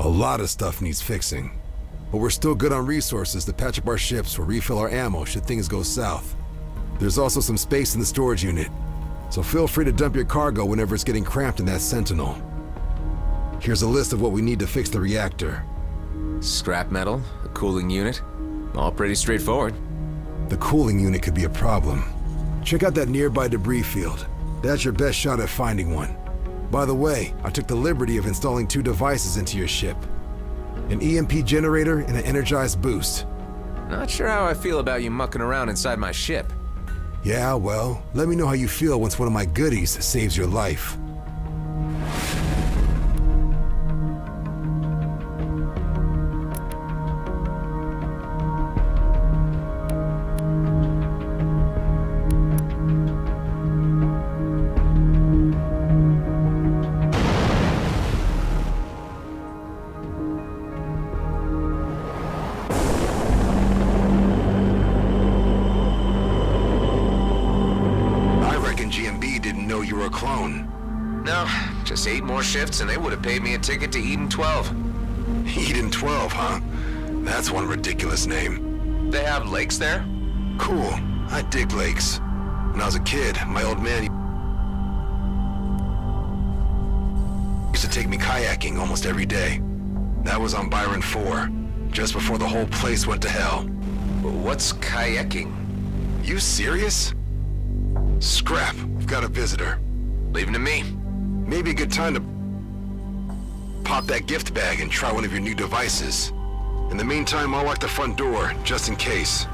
A lot of stuff needs fixing. But we're still good on resources to patch up our ships or refill our ammo should things go south. There's also some space in the storage unit, so feel free to dump your cargo whenever it's getting cramped in that Sentinel. Here's a list of what we need to fix the reactor. Scrap metal, a cooling unit, all pretty straightforward. The cooling unit could be a problem. Check out that nearby debris field. That's your best shot at finding one. By the way, I took the liberty of installing 2 devices into your ship. An EMP generator and an energized boost. Not sure how I feel about you mucking around inside my ship. Yeah, well, let me know how you feel once one of my goodies saves your life. No, just 8 more shifts and they would have paid me a ticket to Eden 12. Eden 12, huh? That's one ridiculous name. They have lakes there? Cool. I dig lakes. When I was a kid, my old man used to take me kayaking almost every day. That was on Byron 4, just before the whole place went to hell. What's kayaking? You serious? Scrap, we've got a visitor. Leave him to me. Maybe a good time to pop that gift bag and try one of your new devices. In the meantime, I'll lock the front door, just in case.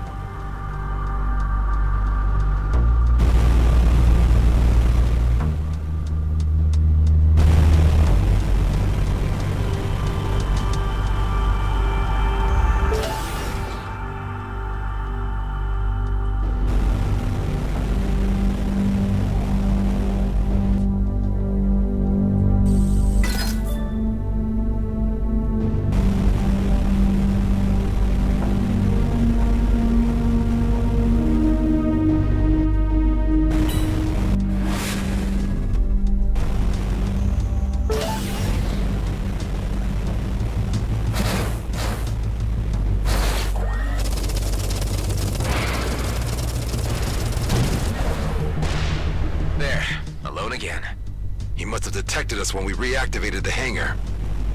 He must have detected us when we reactivated the hangar.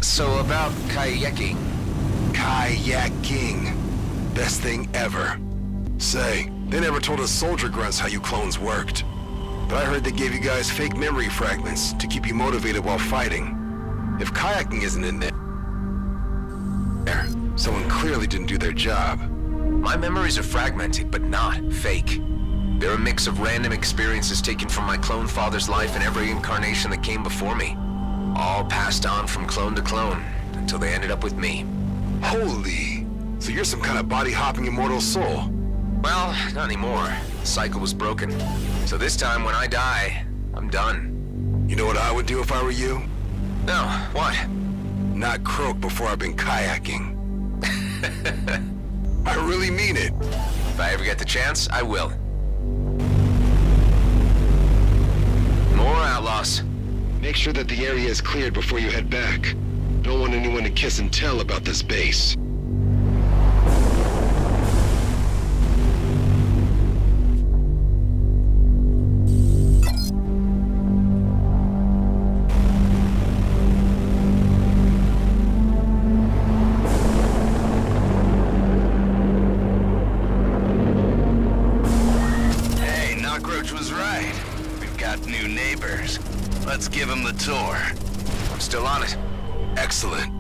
So about kayaking. Kayaking. Best thing ever. Say, they never told us soldier grunts how you clones worked. But I heard they gave you guys fake memory fragments to keep you motivated while fighting. If kayaking isn't in there, someone clearly didn't do their job. My memories are fragmented, but not fake. They're a mix of random experiences taken from my clone father's life and every incarnation that came before me. All passed on from clone to clone, until they ended up with me. Holy! So you're some kind of body-hopping immortal soul. Well, not anymore. The cycle was broken. So this time when I die, I'm done. You know what I would do if I were you? No, what? Not croak before I've been kayaking. I really mean it. If I ever get the chance, I will. More outlaws. Make sure that the area is cleared before you head back. Don't want anyone to kiss and tell about this base. Hey, Knockroach was right. We've got new neighbors. Let's give them the tour. I'm still on it. Excellent.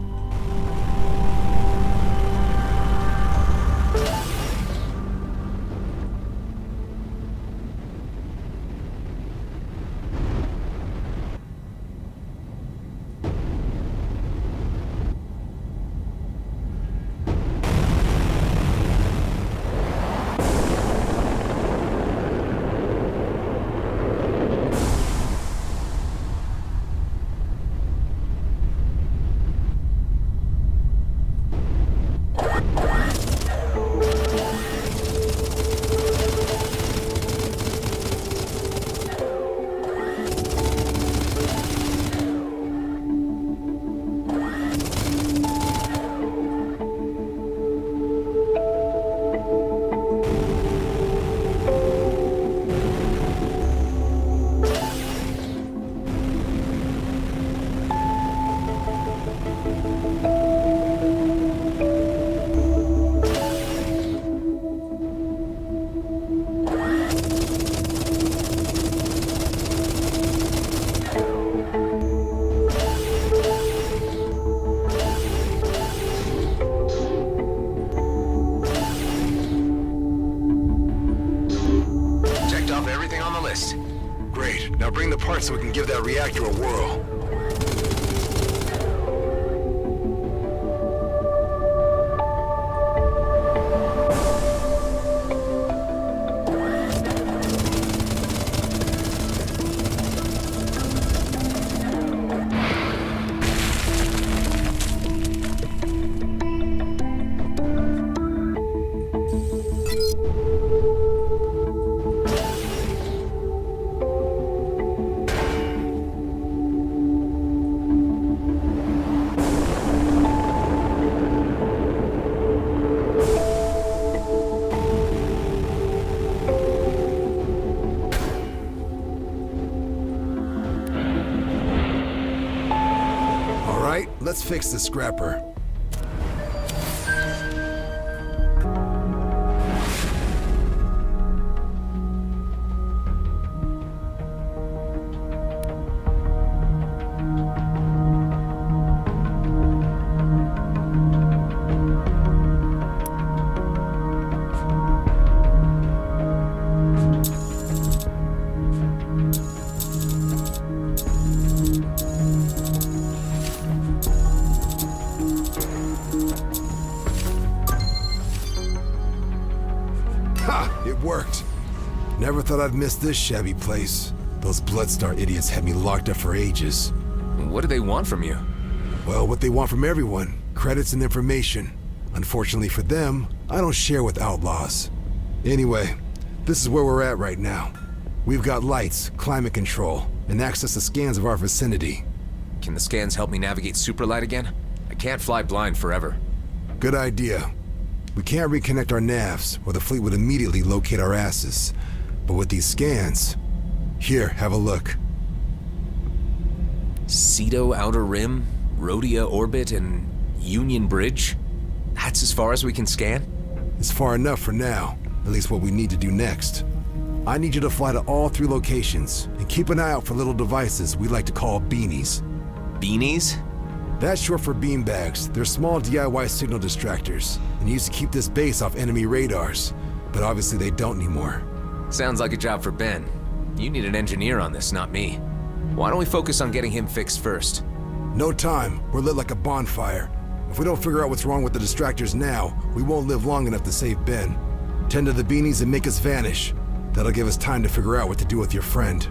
parts so we can give that reactor a whirl. Let's fix the scrapper. It worked. Never thought I'd miss this shabby place. Those Bloodstar idiots had me locked up for ages. What do they want from you? Well, what they want from everyone. Credits and information. Unfortunately for them, I don't share with outlaws. Anyway, this is where we're at right now. We've got lights, climate control, and access to scans of our vicinity. Can the scans help me navigate Superlight again? I can't fly blind forever. Good idea. We can't reconnect our navs, or the fleet would immediately locate our asses. But with these scans... Here, have a look. Cedo Outer Rim, Rhodia Orbit, and Union Bridge? That's as far as we can scan? It's far enough for now. At least what we need to do next. I need you to fly to all 3 locations, and keep an eye out for little devices we like to call beanies. Beanies? That's short for beanbags. They're small DIY signal distractors, and used to keep this base off enemy radars. But obviously they don't anymore. Sounds like a job for Ben. You need an engineer on this, not me. Why don't we focus on getting him fixed first? No time. We're lit like a bonfire. If we don't figure out what's wrong with the distractors now, we won't live long enough to save Ben. Tend to the beanies and make us vanish. That'll give us time to figure out what to do with your friend.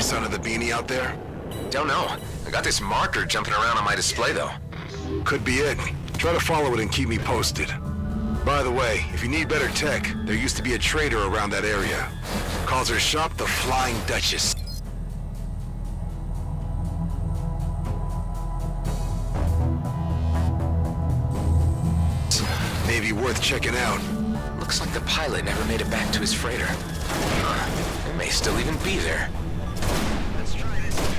Son of the beanie out there? Don't know. I got this marker jumping around on my display, though. Could be it. Try to follow it and keep me posted. By the way, if you need better tech, there used to be a trader around that area. Calls her shop the Flying Duchess. Maybe worth checking out. Looks like the pilot never made it back to his freighter. It may still even be there. Let's try this again.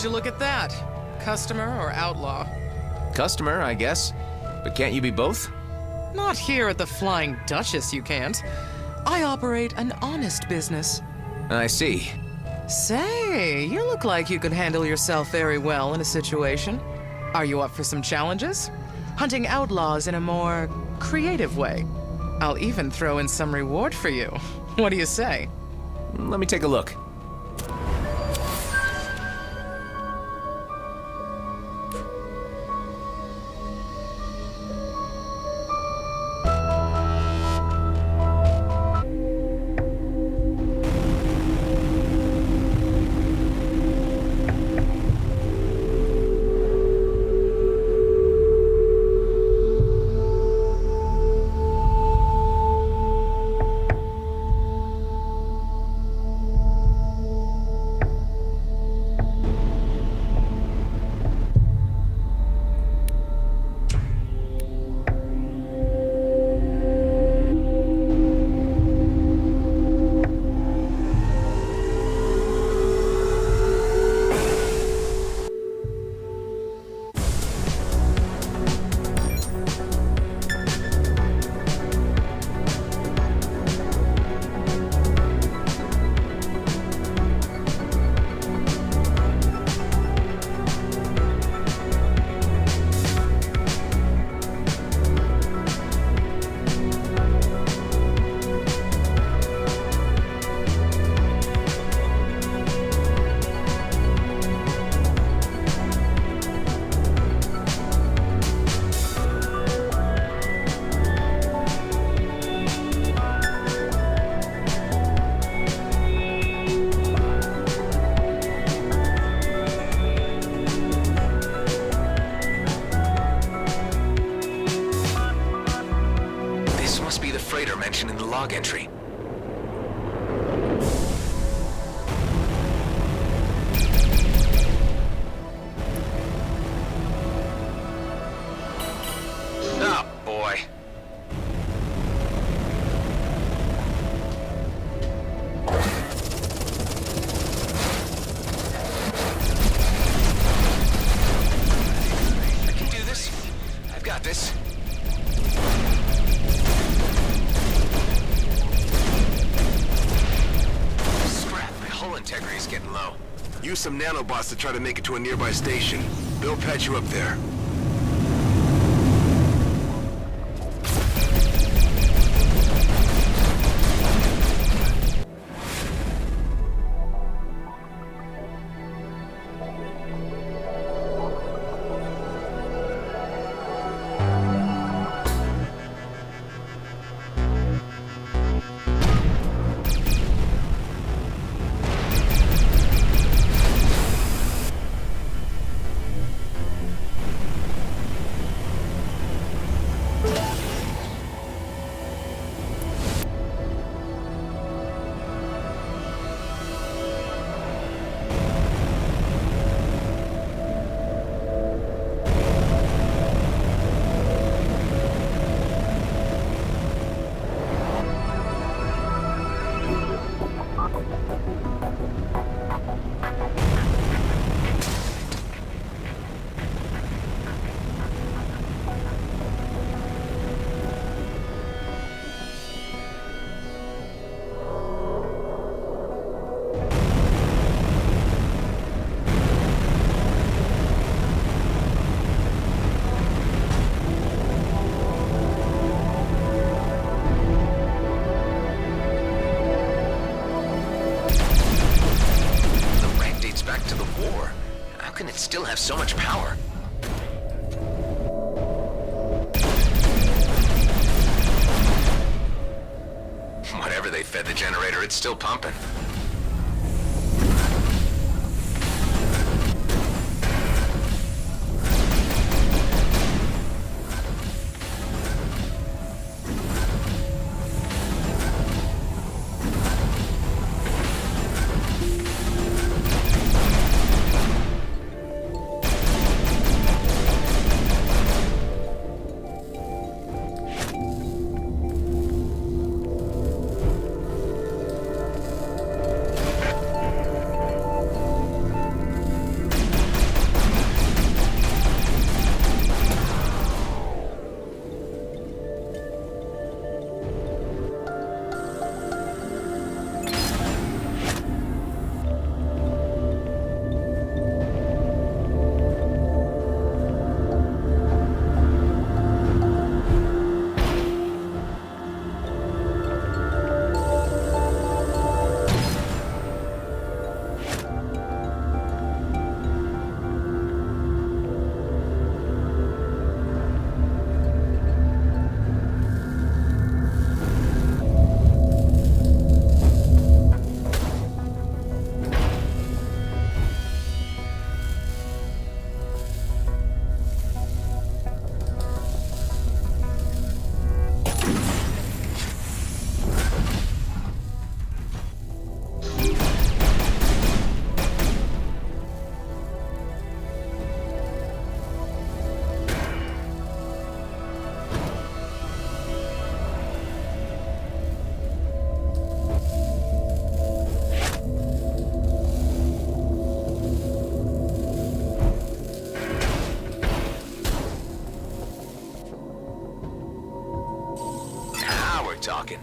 Would you look at that? Customer or outlaw? Customer, I guess. But can't you be both? Not here at the Flying Duchess, you can't. I operate an honest business. I see. Say, you look like you could handle yourself very well in a situation. Are you up for some challenges? Hunting outlaws in a more creative way. I'll even throw in some reward for you. What do you say? Let me take a look. Mentioned in the log entry. Oh, boy. I can do this. I've got this. Integrity is getting low. Use some nanobots to try to make it to a nearby station. They'll patch you up there. Still have so much power. Whatever they fed the generator, it's still pumping. talking.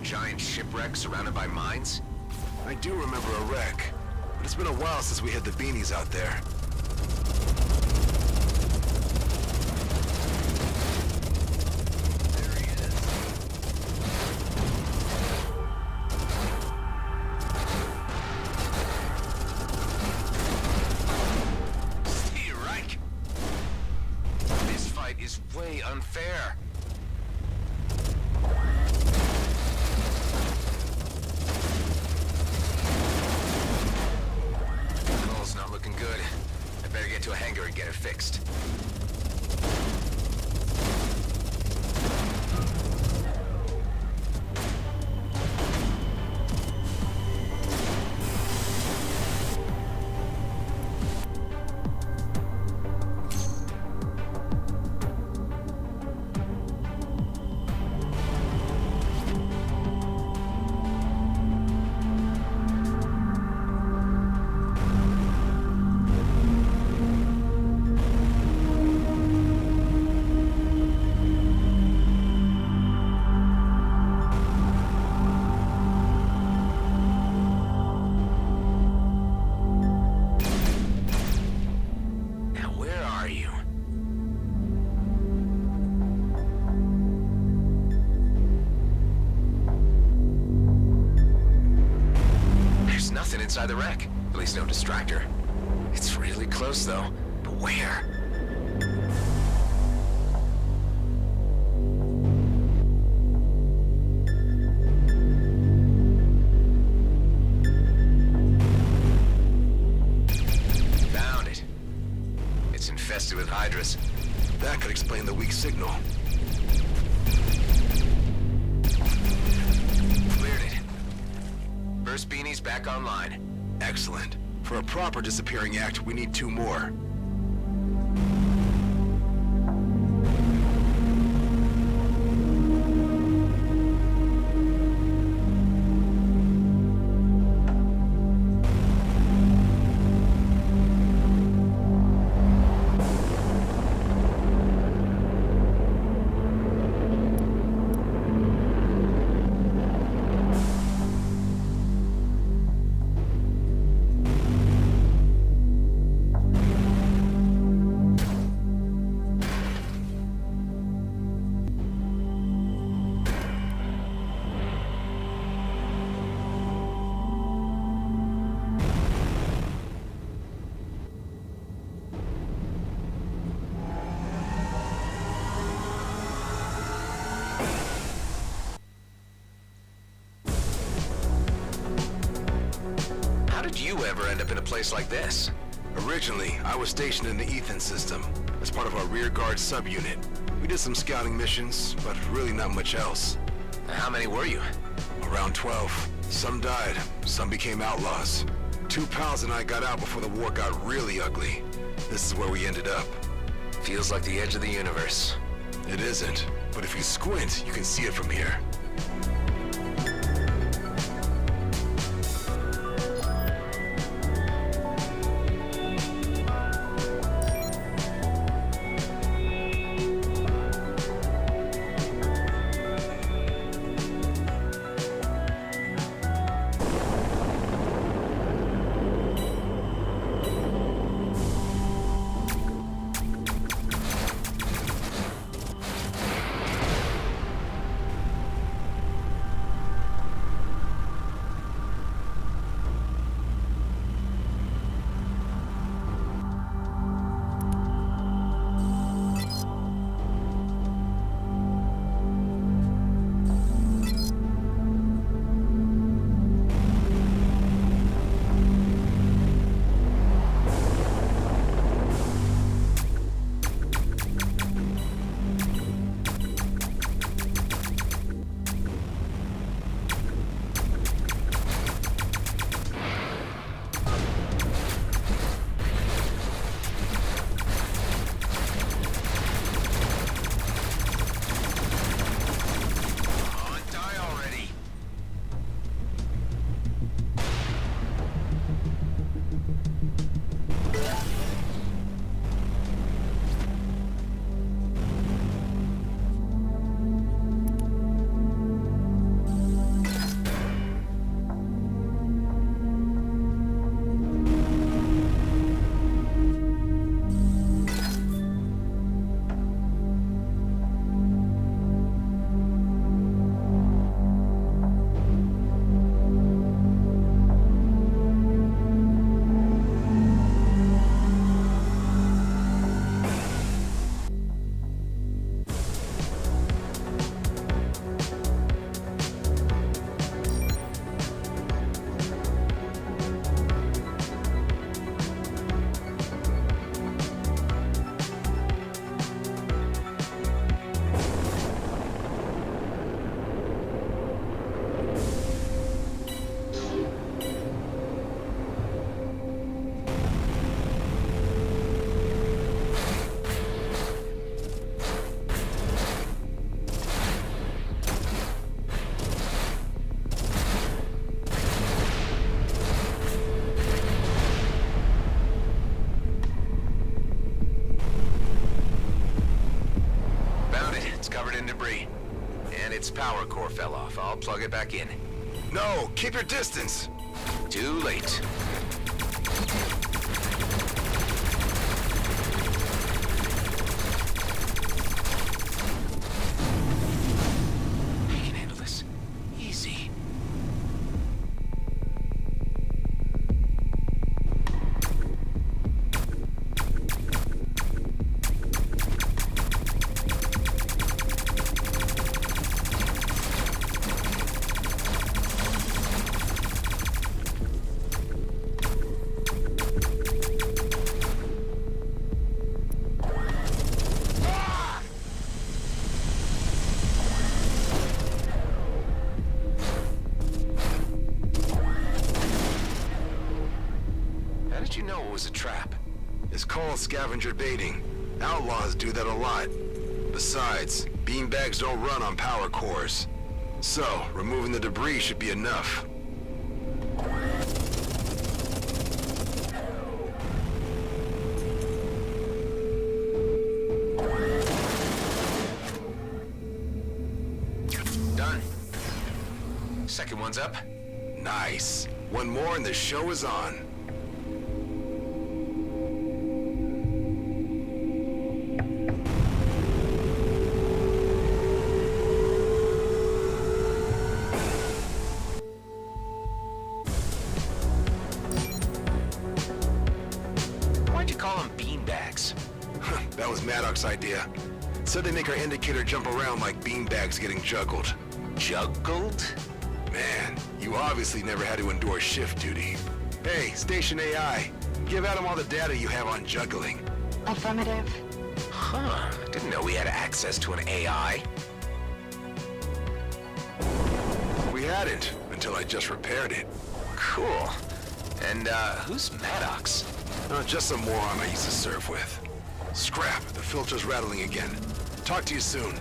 Giant shipwreck surrounded by mines? I do remember a wreck, but it's been a while since we had the beanies out there. There he is. Steve Reich! This fight is way unfair. Not looking good. I better get to a hangar and get it fixed. inside the wreck. At least no distractor. It's really close, though. But where? Found it. It's infested with hydras. That could explain the weak signal. Cleared it. First beanie's back online. Excellent. For a proper disappearing act, we need 2 more. How did you ever end up in a place like this? Originally, I was stationed in the Ethan system as part of our rear guard subunit. We did some scouting missions, but really not much else. How many were you? Around 12. Some died, some became outlaws. 2 pals and I got out before the war got really ugly. This is where we ended up. Feels like the edge of the universe. It isn't, but if you squint, you can see it from here. Its power core fell off. I'll plug it back in. No, keep your distance. Too late. I can handle this. Easy. was a trap? It's called scavenger baiting. Outlaws do that a lot. Besides, beanbags don't run on power cores. So, removing the debris should be enough. Done. Second one's up. Nice. One more and the show is on. Why'd you call them beanbags? That was Maddox's idea. Said they make our indicator jump around like beanbags getting juggled. Juggled? Man, you obviously never had to endure shift duty. Hey, Station AI, give Adam all the data you have on juggling. Affirmative. Huh. Didn't know we had access to an AI. We hadn't, until I just repaired it. Cool. And, who's Maddox? Just some moron I used to surf with. Scrap, the filter's rattling again. Talk to you soon.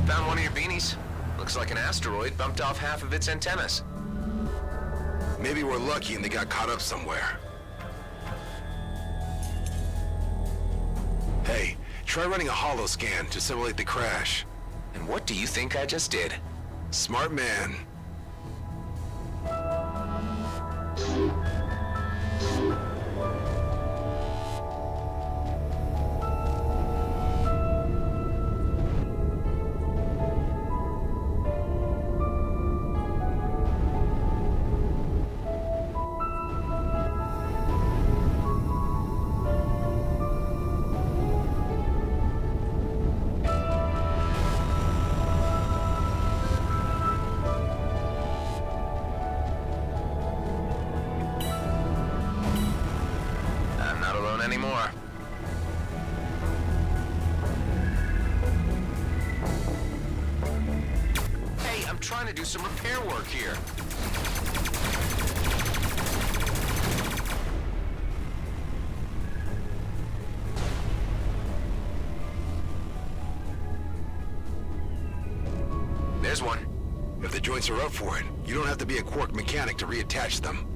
Found one of your beanies. Looks like an asteroid bumped off half of its antennas. Maybe we're lucky and they got caught up somewhere. Hey, try running a holo scan to simulate the crash. And what do you think I just did? Smart man. I'm not alone anymore. Hey, I'm trying to do some repair work here. There's one. If the joints are up for it, you don't have to be a Quark mechanic to reattach them.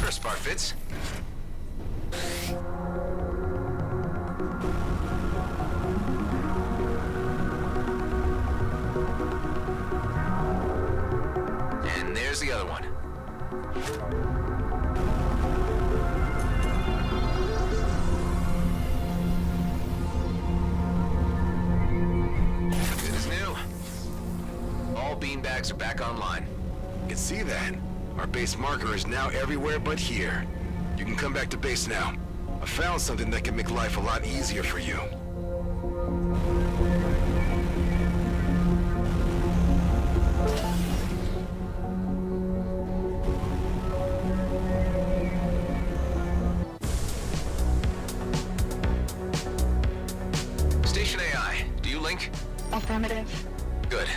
First part fits. And there's the other one. bags are back online. You can see that. Our base marker is now everywhere but here. You can come back to base now. I found something that can make life a lot easier for you. Station AI, do you link? Affirmative. Good.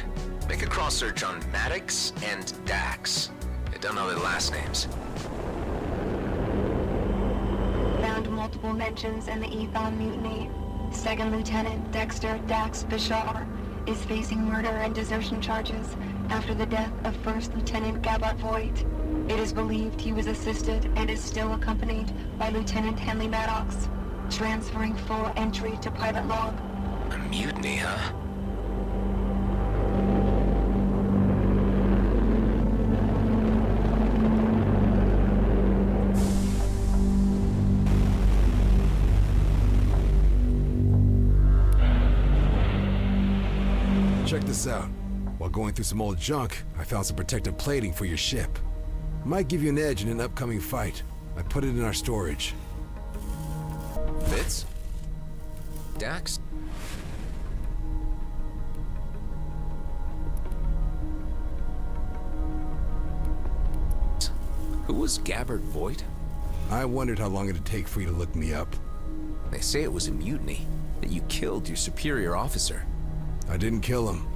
Make a cross search on Maddox and Dax. I don't know their last names. Found multiple mentions in the Ethon mutiny. Second Lieutenant Dexter Dax Bashar is facing murder and desertion charges after the death of First Lieutenant Gabbard Voigt. It is believed he was assisted and is still accompanied by Lieutenant Henley Maddox, transferring full entry to pilot log. A mutiny, huh? Check this out. While going through some old junk, I found some protective plating for your ship. Might give you an edge in an upcoming fight. I put it in our storage. Fitz? Dax? Who was Gabbard Voigt? I wondered how long it'd take for you to look me up. They say it was a mutiny, that you killed your superior officer. I didn't kill him,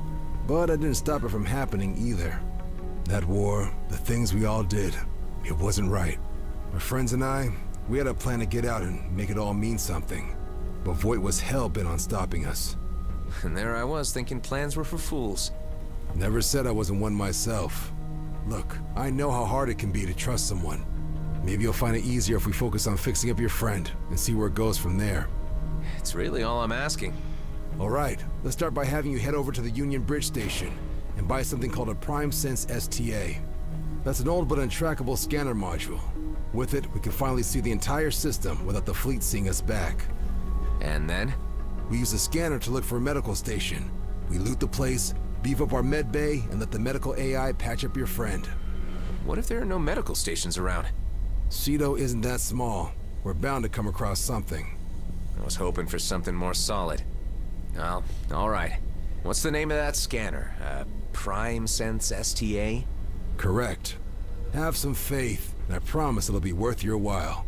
but I didn't stop it from happening either. That war, the things we all did, it wasn't right. My friends and I, we had a plan to get out and make it all mean something. But Voigt was hell-bent on stopping us. And there I was, thinking plans were for fools. Never said I wasn't one myself. Look, I know how hard it can be to trust someone. Maybe you'll find it easier if we focus on fixing up your friend and see where it goes from there. It's really all I'm asking. All right, let's start by having you head over to the Union Bridge Station and buy something called a Prime Sense STA. That's an old but untrackable scanner module. With it, we can finally see the entire system without the fleet seeing us back. And then? We use the scanner to look for a medical station. We loot the place, beef up our med bay, and let the medical AI patch up your friend. What if there are no medical stations around? Cedo isn't that small. We're bound to come across something. I was hoping for something more solid. Well, all right. What's the name of that scanner? Prime Sense STA? Correct. Have some faith, and I promise it'll be worth your while.